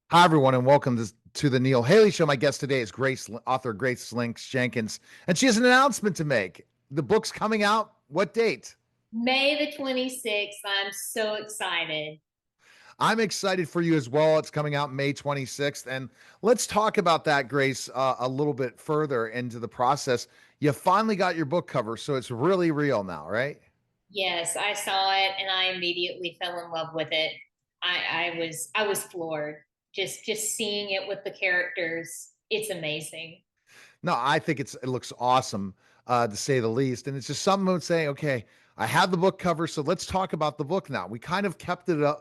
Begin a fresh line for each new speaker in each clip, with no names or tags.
Hi, everyone, and welcome to the Neil Haley Show. My guest today is author Grace Lynx Jenkins, and she has an announcement to make. The book's coming out. What date?
May the 26th. I'm so excited.
I'm excited for you as well. It's coming out May 26th. And let's talk about that, Grace, a little bit further into the process. You finally got your book cover, so it's really real now, right?
Yes, I saw it and I immediately fell in love with it. I was floored just seeing it with the characters. It's amazing.
No, I think it looks awesome, to say the least. And it's just something about saying, okay, I have the book cover, so let's talk about the book now. We kind of kept it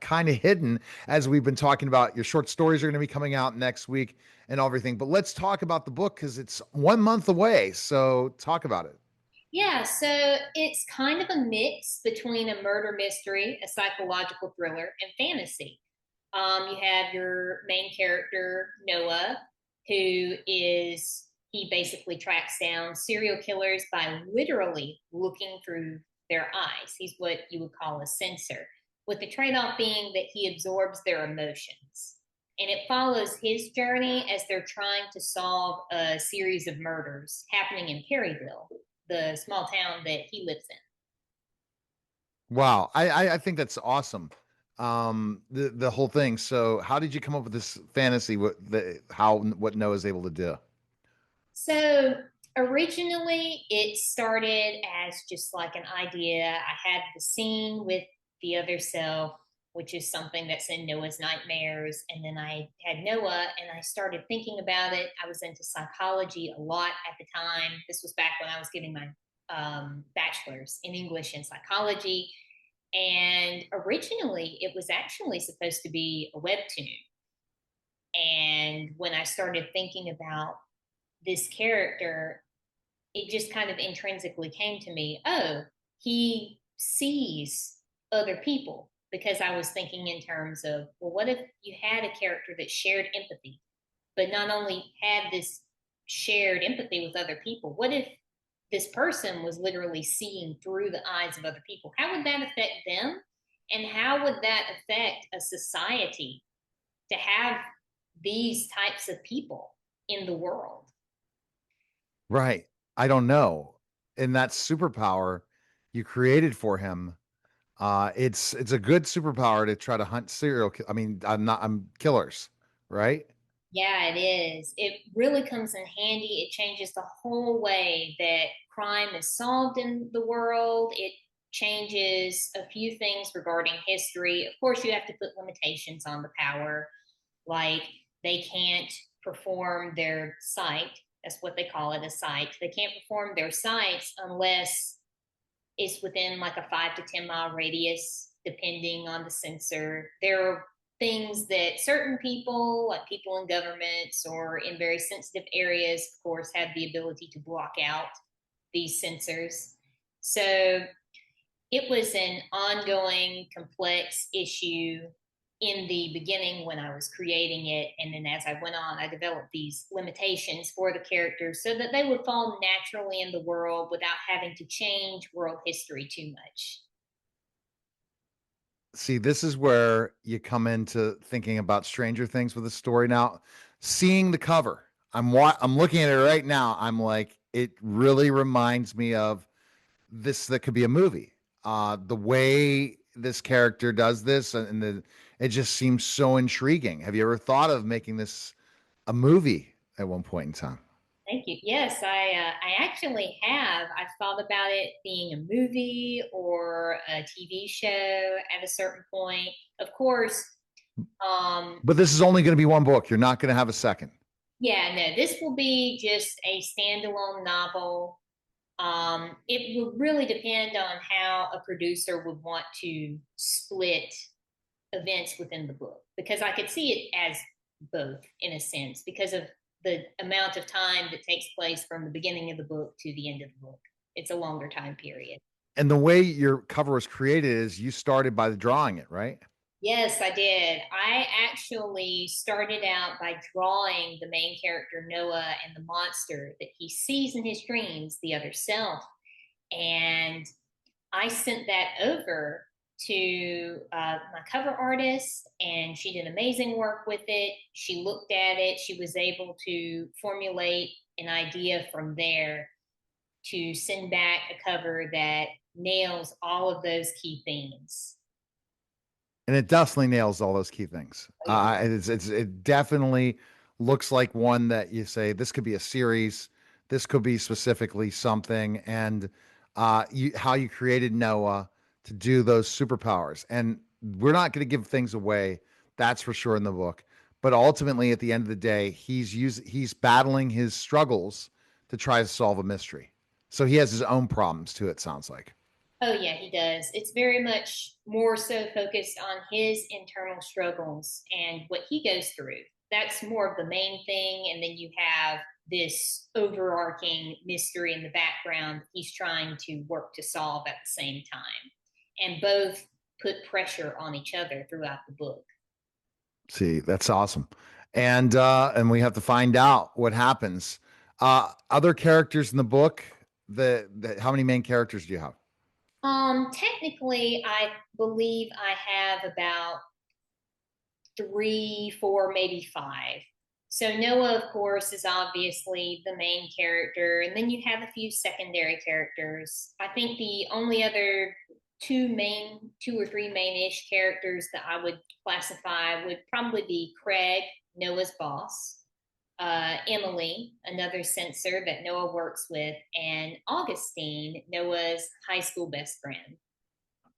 kind of hidden as we've been talking about. Your short stories are going to be coming out next week and everything. But let's talk about the book because it's 1 month away. So talk about it.
Yeah, so it's kind of a mix between a murder mystery, a psychological thriller, and fantasy. You have your main character, Noah, he basically tracks down serial killers by literally looking through their eyes. He's what you would call a censor, with the trade off being that he absorbs their emotions. And it follows his journey as they're trying to solve a series of murders happening in Perryville, the small town that he lives in.
Wow, I think that's awesome. The whole thing. So, how did you come up with this fantasy? What Noah's able to do?
So originally, it started as just like an idea. I had the scene with the other self, which is something that's in Noah's nightmares. And then I had Noah and I started thinking about it. I was into psychology a lot at the time. This was back when I was getting my bachelor's in English and psychology. And originally, it was actually supposed to be a webtoon. And when I started thinking about this character, it just kind of intrinsically came to me, oh, he sees other people, because I was thinking in terms of, well, what if you had a character that shared empathy, but not only had this shared empathy with other people, what if this person was literally seeing through the eyes of other people? How would that affect them? And how would that affect a society to have these types of people in the world?
Right. I don't know. And that superpower you created for him, it's a good superpower to try to hunt I'm killers, right?
Yeah, it is. It really comes in handy. It changes the whole way that crime is solved in the world. It changes a few things regarding history. Of course, you have to put limitations on the power, like they can't perform their sight. That's what they call it, a sight. They can't perform their sights unless it's within like a 5 to 10 mile radius, depending on the sensor. There are things that certain people, like people in governments or in very sensitive areas, of course, have the ability to block out these sensors. So it was an ongoing, complex issue in the beginning when I was creating it. And then as I went on, I developed these limitations for the characters so that they would fall naturally in the world without having to change world history too much.
See, this is where you come into thinking about Stranger Things with a story now. Seeing the cover, I'm looking at it right now. I'm like, it really reminds me of this that could be a movie. The way this character does this it just seems so intriguing. Have you ever thought of making this a movie at one point in time?
Thank you. Yes, I actually have. I've thought about it being a movie or a TV show at a certain point. Of course, um,
But this is only going to be one book. You're not going to have a second.
yeah, no, this will be just a standalone novel. It would really depend on how a producer would want to split events within the book, because I could see it as both in a sense because of the amount of time that takes place from the beginning of the book to the end of the book. It's a longer time period.
And the way your cover was created is you started by drawing it, right?
Yes, I did. I actually started out by drawing the main character Noah and the monster that he sees in his dreams, the other self. And I sent that over to my cover artist, and she did amazing work with it. She looked at it, she was able to formulate an idea from there to send back a cover that nails all of those key themes.
And it definitely nails all those key things.
Oh, yeah.
It definitely looks like one that you say this could be a series, this could be specifically something, and how you created Noah to do those superpowers. And we're not going to give things away, that's for sure in the book. But ultimately, at the end of the day, he's battling his struggles to try to solve a mystery. So he has his own problems too. It sounds like.
Oh, yeah, he does. It's very much more so focused on his internal struggles and what he goes through. That's more of the main thing. And then you have this overarching mystery in the background he's trying to work to solve at the same time. And both put pressure on each other throughout the book.
See, that's awesome. And we have to find out what happens. Other characters in the book, the how many main characters do you have?
Technically, I believe I have about three, four, maybe five. So Noah, of course, is obviously the main character, and then you have a few secondary characters. I think the only other two or three main-ish characters that I would classify would probably be Craig, Noah's boss, Emily, another censor that Noah works with, and Augustine, Noah's high school best friend.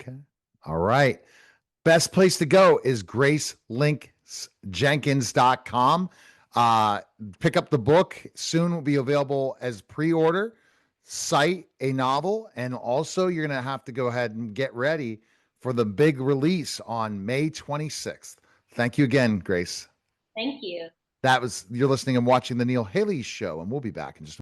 Okay. All right. Best place to go is gracelynxjenkins.com. Pick up the book. Soon will be available as pre-order. Cite a novel. And also you're going to have to go ahead and get ready for the big release on May 26th. Thank you again, Grace.
Thank you.
You're listening and watching the Neil Haley Show, and we'll be back in just a